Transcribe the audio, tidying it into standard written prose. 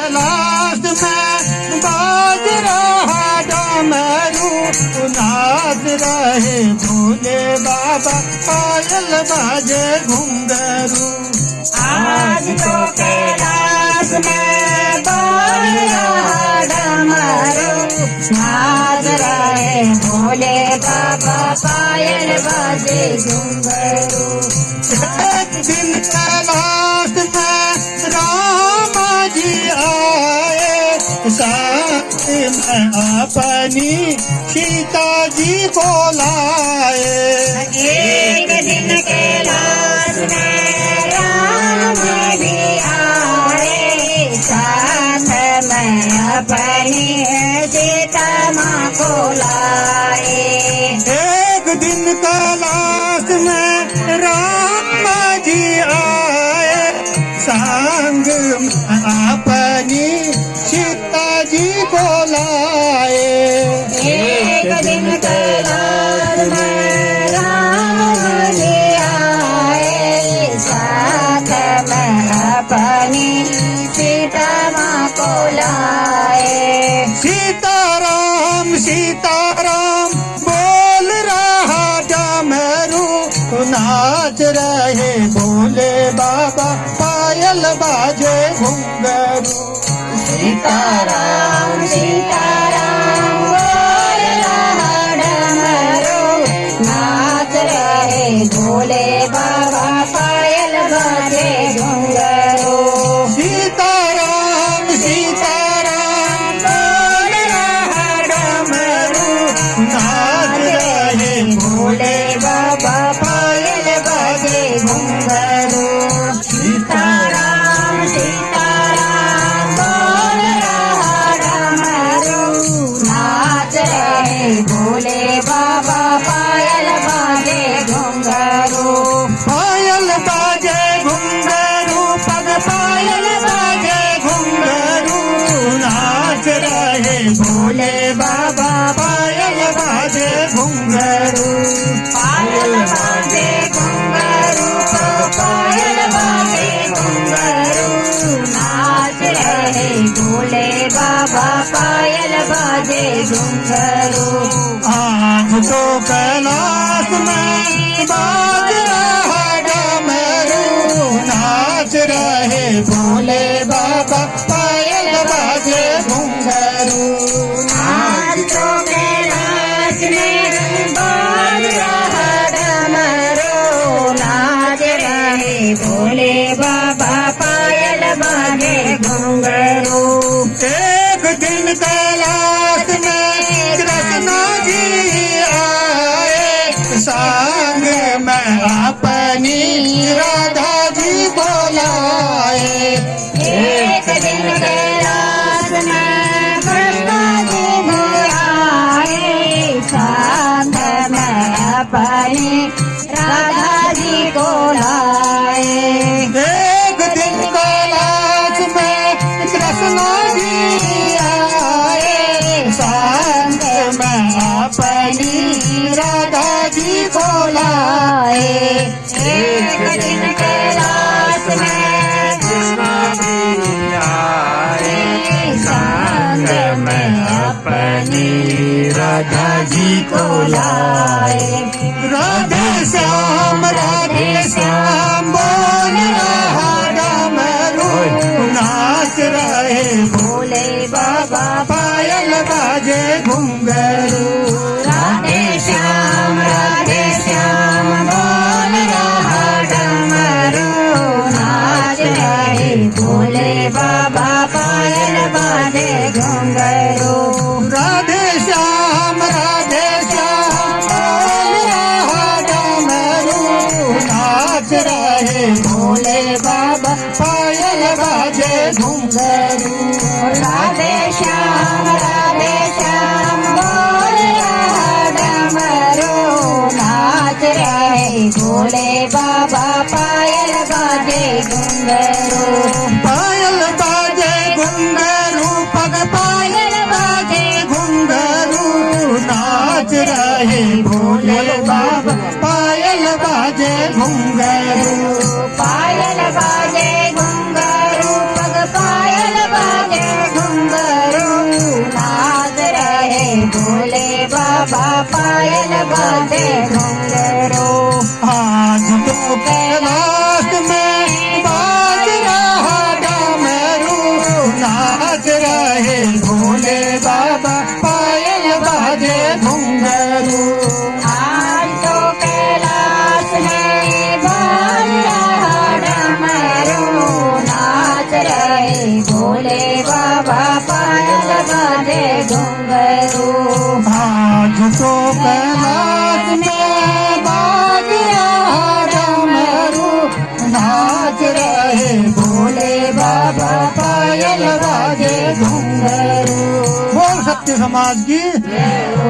कैलाश में बाज रहा डमरू, नाच रहे भोले बाबा पायल बाजे घुंघरू। आज तो कैलाश में बाज रहा डमरू, नाच रहे भोले बाबा पायल बाजे घुंघरू। एक दिन कैलाश में राम जी आए, साथ में अपनी सीता जी बोलाए। एक दिन कैलाश में राम भी आए, साथ में अपनी सीता माँ को लाए। एक दिन कैलाश में राम जी आए, संग में अपनी सीता जी बोलाए। एक दिन कैलाश में राम जी आए, साथ में अपनी सीता माँ को लाए। सीताराम सीताराम बोल रहा डमरू, नाच रहे भोले बाबा पायल बाजे घुंघरू। सीताराम सीताराम बोल रहा डमरू, नाच रहे भोले बाबा पायल बाजे घुंघरू। सीताराम सीताराम बोल रहा डमरू, नाच रहे भोले बाबा पायल बाजे घुंघरू। सीताराम सीताराम बोल रहा डमरू, नाच रहे भोले बाबा पायल बाजे घुंघरू। पायल बाजे घुंघरू, पग पायल बाजे घुंघरू, नाच रहे भोले बाबा पायल बाजे घुंघरू। पायल बाजे घुंघरू, पायल बाजे घुंघरू, नाच रहे भोले बाबा पायल बाजे घुंघरू। आज तो कैलाश में बाज रहा डमरू, नाच रहे भोले बाबा पायल बाजे घुंघरू। आज तो कैलाश में बाज रहा डमरू, नाच रहे भोले बाबा पायल बाजे घुंघरू। एक दिन कैलाश में कृष्ण जी आए, संग में अपनी राधा जी बोलाए। एक दिन कैलाश में कृष्ण जी भी आए, साथ में अपनी राधा जी को लाए। एक दिन कैलाश में कृष्ण जी आए, संग में अपनी राधा जी बोलाए। एक दिन कैलाश में कृष्ण जी आए, संग में अपनी राधा जी को लाए। राधे श्याम बोल रहा डमरू, नाच रहे भोले बाबा पायल बाजे घुंघरू। राधे श्याम बोल रहा डमरू, नाच रहे भोले बाबा पायल बाजे घुंघरू। राधे श्याम बोल रहा डमरू, नाच रहे भोले बाबा पायल बाजे घुंघरू। राधे श्याम बोल रहा डमरू, नाच रहे भोले बाबा पायल बाजे घुंघरू। पायल बाजे घुंघरू, पग पायल बाजे घुंघरू, नाच रहे भोले बाबा पायल बाजे घुंघरू। पायल बाजे घुंघरू, पग पायल बाजे समाज की